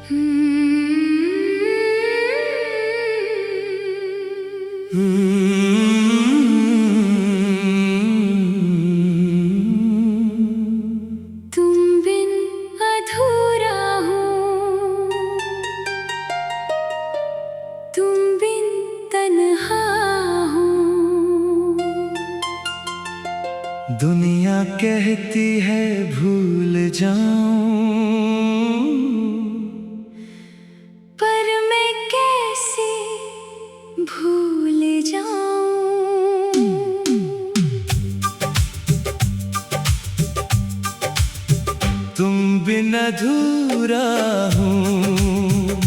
बिन अधूरा हूँ, तुम बिन तन्हा हूँ। दुनिया कहती है भूल जाऊं, पर मैं कैसे भूल जाऊं। तुम बिन अधूरा हूँ,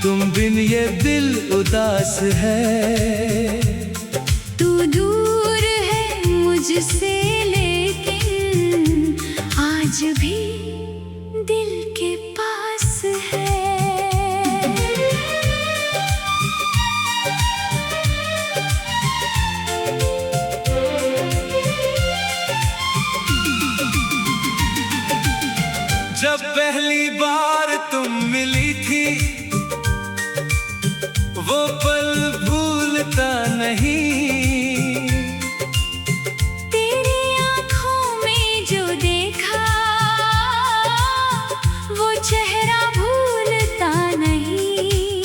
तुम बिन ये दिल उदास है। तू दूर है मुझसे लेकिन आज भी दिल के पास है। जब पहली बार तुम मिली थी, वो पल भूलता नहीं। तेरी आँखों में जो देखा, वो चेहरा भूलता नहीं।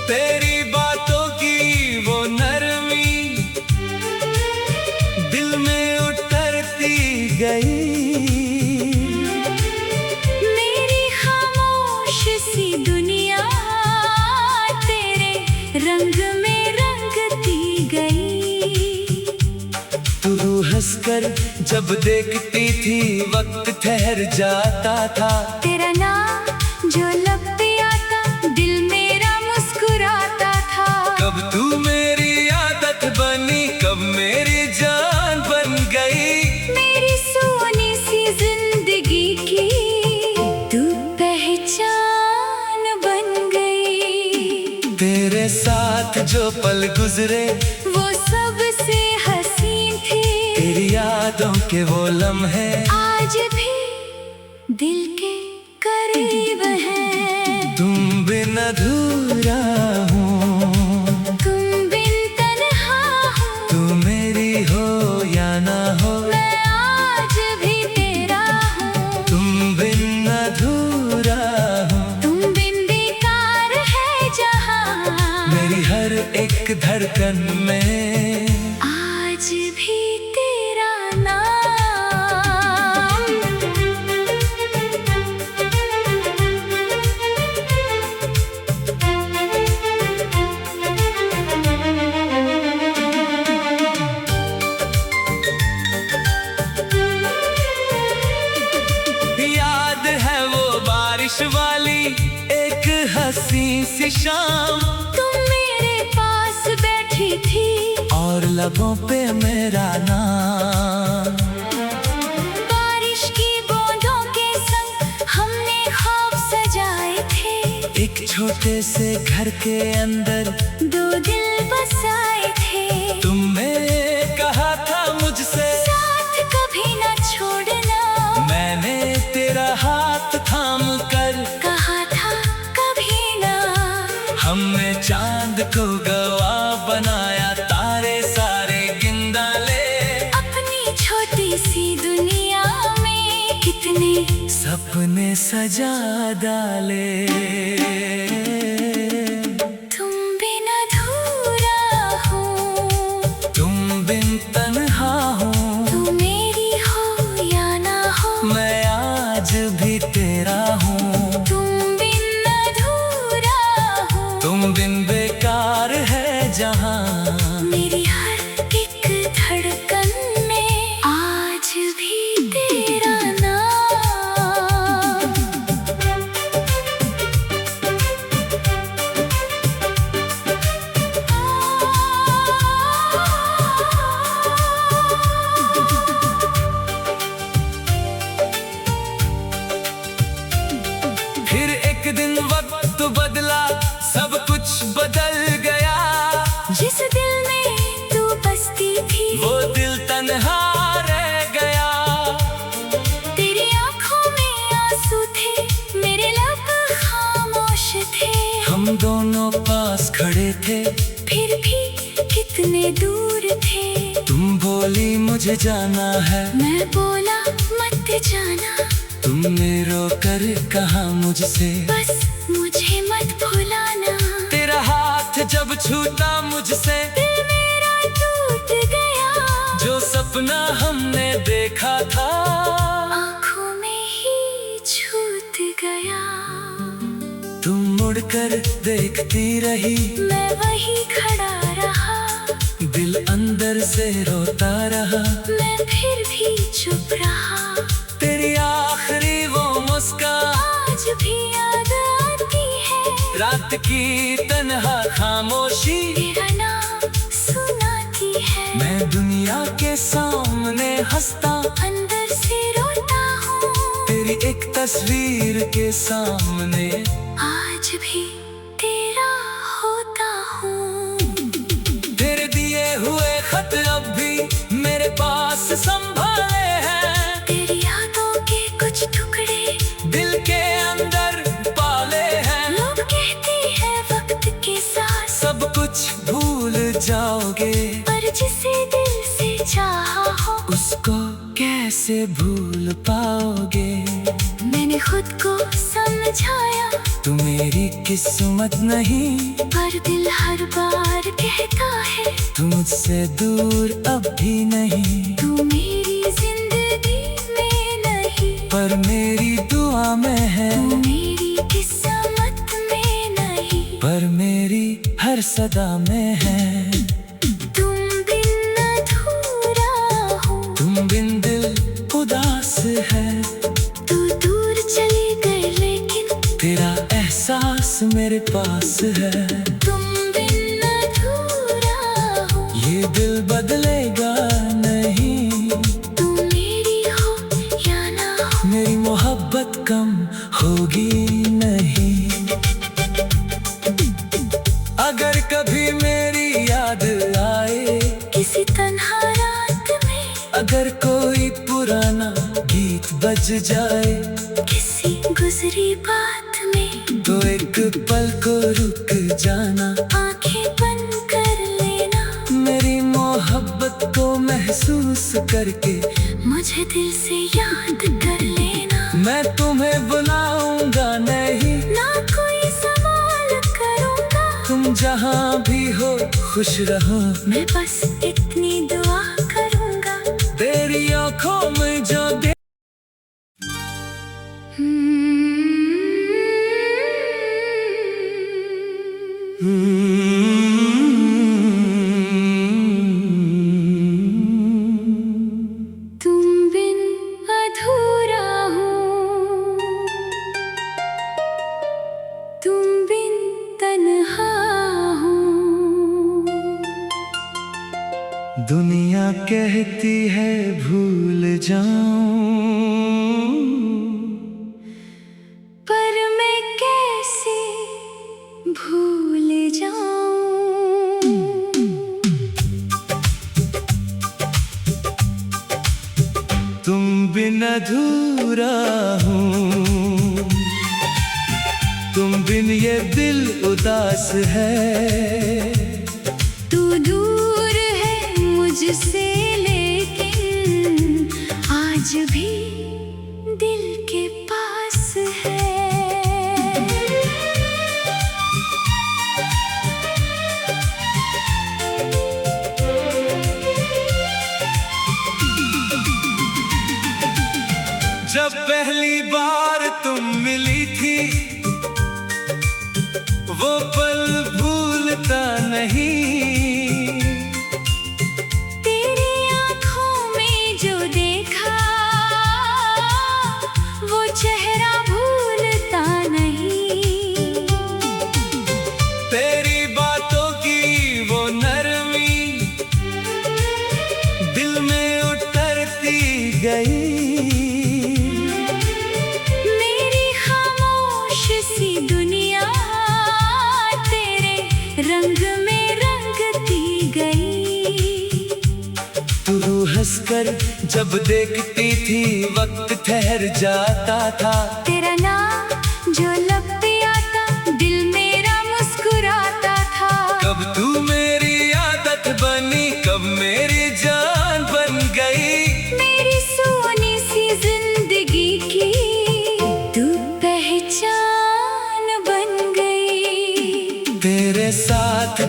तेरी बातों की वो नरमी दिल में उतरती गई। मेरी खामोश सी दुनिया तेरे रंग में रंगती गई। तू हंसकर जब देखती थी वक्त ठहर जाता था। तेरा नाम जो लब पे आता दिल मेरा मुस्कुराता था। कब तू मेरी आदत बनी, कब मेरी जान बन गई। मेरी सोनी सी जिंदगी की तू पहचान बन गई। तेरे साथ जो पल गुजरे वो सबसे हसीन थे। तेरी यादों के वो लम्हे आज भी दिल के करीब हैं। तुम बिन अधूरा हूँ, तुम बिन तन्हा हूँ। तू मेरी हो या ना हो, मैं आज भी तेरा हूँ। तुम बिन अधूरा हूँ। तुम बिन बेकार है जहाँ, मेरी हर एक धड़कन में आज भी तेरा नाम। याद है वो बारिश वाली एक हंसी सी शाम। तुम मेरे पास बैठी थी और लबों पे मेरा नाम। बारिश की बूंदों के संग हमने ख्वाब सजाए थे। एक छोटे से घर के अंदर दो दिल बसाए थे। तुमने कहा था मुझसे साथ कभी न छोड़ना। मैंने तेरा हाथ थाम कर कहा था कभी ना। हमने चांद को गवाह बनाया, तारे सारे गिन डाले। अपनी छोटी सी दुनिया में कितने सपने सजा डाले। तुम बिन अधूरा हूँ, तुम बिन तन्हा हूँ। तू मेरी हो या ना हो, मैं आज भी तेरा हूँ। तुम बिन अधूरा हूँ। तुम बिन बेकार है जहाँ, मेरी हर एक धड़कन में आज भी तेरा नाम। दोनों पास खड़े थे, फिर भी कितने दूर थे। तुम बोली मुझे जाना है, मैं बोला मत जाना। तुमने रोकर कहा मुझसे, बस मुझे मत भुलाना। तेरा हाथ जब छूटा मुझसे, दिल मेरा टूट गया। जो सपना हमने देखा था आँखों में ही छूट गया। तुम मुड़कर देखती रही, मैं वही खड़ा रहा। दिल अंदर से रोता रहा, मैं फिर भी चुप रहा। तेरी आखिरी वो मुस्कान आज भी याद आती है। रात की तन्हा खामोशी तेरा नाम सुनाती है। मैं दुनिया के सामने हंसता, अंदर से रोता हूँ। तेरी एक तस्वीर के सामने आज भी तेरा होता हूँ। तेरे दिए हुए खत अब भी मेरे पास संभाले हैं। तेरी यादों के कुछ टुकड़े दिल के अंदर पाले हैं। लोग कहते हैं वक्त के साथ सब कुछ भूल जाओगे, पर जिसे दिल से चाहा हो उसको कैसे भूल पाओगे। मैंने खुद को समझाया, तू मेरी किस्मत नहीं, पर दिल हर बार कहता है तू मुझसे दूर अब भी नहीं। तू मेरी जिंदगी में नहीं, पर मेरी दुआ में है। तू मेरी किस्मत में नहीं, पर मेरी हर सदा में है। तुम बिन अधूरा हूँ। तुम बिन दिल उदास है, तू दूर चली गई लेकिन तेरा एहसास मेरे पास है। तुम बिन अधूरा हूँ। ये दिल बदलेगा नहीं, तू मेरी हो या ना हो। मेरी मोहब्बत कम होगी नहीं। अगर कभी मेरी याद आए किसी तन्हा रात में, अगर कोई पुराना गीत बज जाए, किसी गुजरी बात में, तो एक पल को रुक जाना, आंखें बंद कर लेना। मेरी मोहब्बत को महसूस करके मुझे दिल से याद कर लेना। मैं तुम्हें बुलाऊंगा नहीं, ना कोई सवाल करूँगा। तुम जहाँ भी हो खुश रहो, मैं बस इतनी दुआ करूँगा। तेरी आंखों में जो तुम बिन अधूरा हूँ। तुम बिन तन्हा हूँ। दुनिया कहती है भूल जाऊं, पर मैं कैसे भूल जाऊं। तुम बिन अधूरा हूँ, तुम बिन ये दिल उदास है। तू दूर है मुझसे लेकिन आज भी दिल के पास है। जब पहली बार तुम मिली थी, वो पल भूलता नहीं। तेरी आँखों में जो देखा, वो चेहरा भूलता नहीं। तेरी बातों की वो नरमी दिल में उतरती गई। मेरी खामोश सी दुनिया तेरे रंग में रंगती गई। तू हंसकर जब देखती थी वक्त ठहर जाता था। तेरा नाम जो लब पे आता, दिल मेरा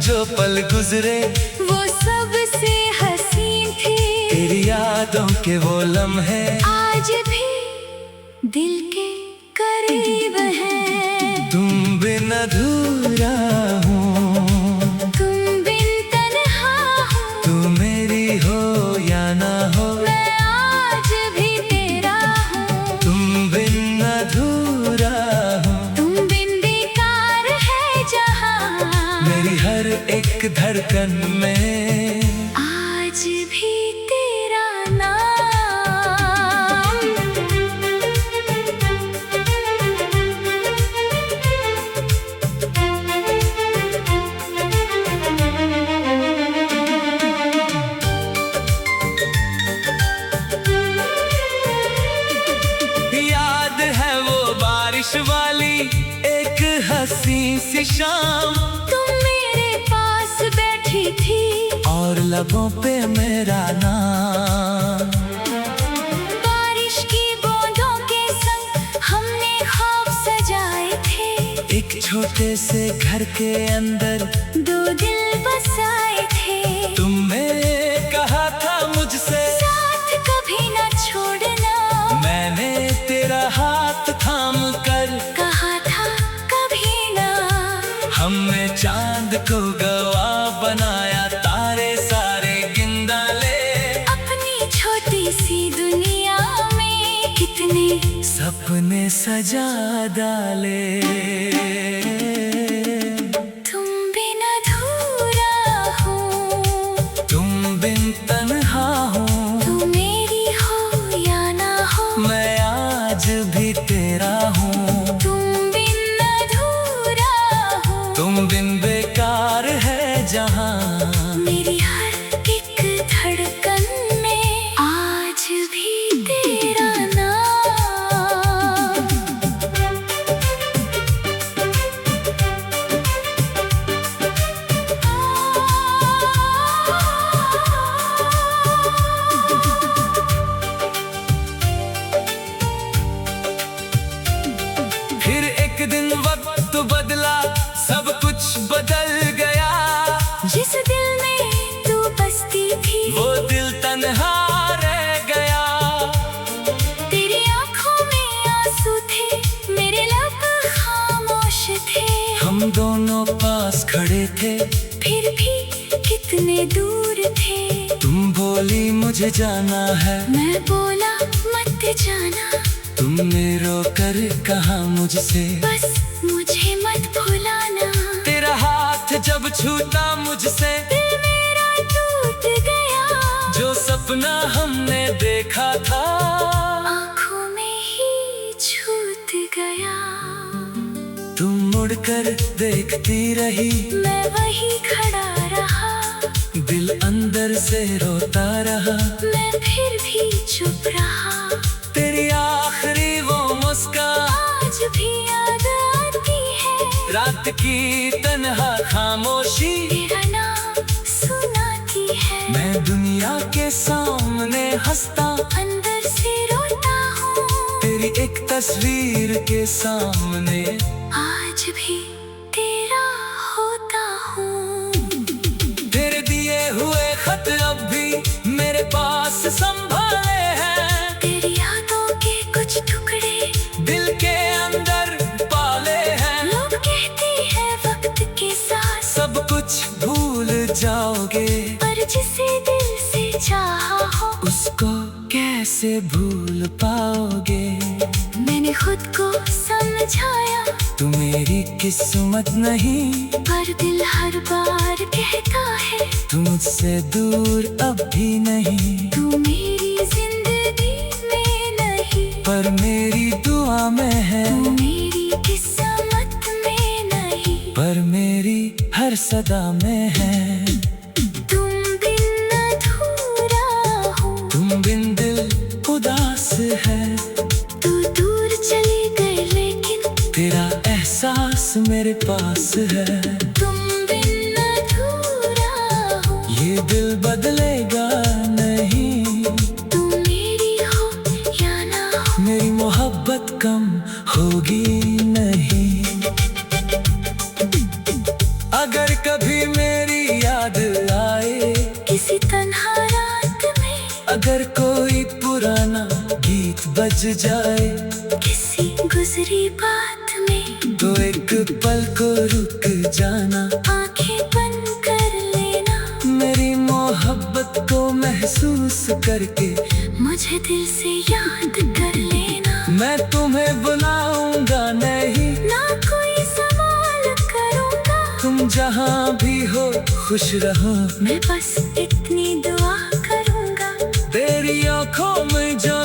जो पल गुजरे वो सबसे हसीन थे। तेरी यादों के वो लम्हे आज भी दिल के करीब हैं। तुम बिन अधूरा हूँ, तुम बिन तन्हा हूँ। तू मेरी हो या ना हो, मैं आज भी तेरा हूँ। तुम बिन अधूरा हूँ। तुम बिन बेकार है जहाँ, मेरी हर एक धड़कन में आज भी तेरा नाम। याद है वो बारिश वाली एक हंसी सी शाम, तुम मेरे पास बैठी थी और लबों पे मेरा नाम। बारिश की बूंदों के संग हमने ख्वाब सजाए थे। एक छोटे से घर के अंदर दो दिल बसाए थे। तुमने कहा था मुझसे साथ कभी न छोड़ना, मैंने तेरा हाथ थाम कर कहा था कभी ना। हमने चांद को गवाह बनाया, तारे सारे गिन डाले। अपनी छोटी सी दुनिया में कितने सपने सजा डाले। तुम बिन अधूरा हूँ। तुम बिन तन्हा हूँ, तू मेरी हो या ना हो, मैं आज भी तेरा हूँ। तुम बिन अधूरा हूँ। तुम बिन बेकार है जहाँ, मेरी हर एक धड़कन में आज भी तेरा नाम। फिर एक दिन वक्त बदला, सब कुछ बदल गया। जिस दिल में तू बसती थी वो दिल तन्हा रह गया। तेरी आंखों में आंसू थे, मेरे लब खामोश थे। हम दोनों पास खड़े थे, फिर भी कितने दूर थे। तुम बोली मुझे जाना है, मैं बोला मत जाना, तुमने रोकर कहा मुझसे बस मुझे मत भुलाना। तेरा हाथ जब छूटा मुझसे, दिल मेरा टूट गया। जो सपना हमने देखा था आंखों में ही छूट गया। तुम मुड़कर देखती रही, मैं वही खड़ा रहा। दिल अंदर से रोता रहा। मैं फिर भी चुप रहा। तेरी आखिरी वो मुस्कान आज भी याद आती है। रात की तन्हा खामोशी तेरा नाम सुनाती है। मैं दुनिया के सामने हंसता, अंदर से रोता हूँ। तेरी एक तस्वीर के सामने आज भी तेरा होता हूँ। तेरे दिए हुए खत अब भी मेरे पास संभाले हैं। तेरी यादों के कुछ टुकड़े दिल के अंदर पाले हैं। लोग कहते हैं वक्त के साथ सब कुछ भूल जाओगे, पर जिसे दिल से चाहा हो उसको कैसे भूल पाओगे। मैंने खुद को समझाया, तू मेरी किस्मत नहीं, पर दिल हर बार कहता है तू मुझसे दूर अब भी नहीं। तू मेरी जिंदगी में नहीं, पर मेरी दुआ में है। तू मेरी किस्मत में नहीं, पर मेरी हर सदा में है। तुम बिन अधूरा हूँ। तुम बिन दिल उदास है, तू दूर चली गई लेकिन तेरा एहसास मेरे पास है। तुम बिन अधूरा हूँ। ये दिल बदलेगा नहीं, तू मेरी हो या ना हो, मेरी मोहब्बत कम होगी नहीं। अगर कभी मेरे जाए किसी गुजरी बात में, तो एक पल को रुक जाना, आंखें बंद कर लेना, मेरी मोहब्बत को महसूस करके मुझे दिल से याद कर लेना। मैं तुम्हें बुलाऊंगा नहीं, ना कोई सवाल करूंगा, तुम जहाँ भी हो खुश रहो, मैं बस इतनी दुआ करूंगा। तेरी आंखों में जो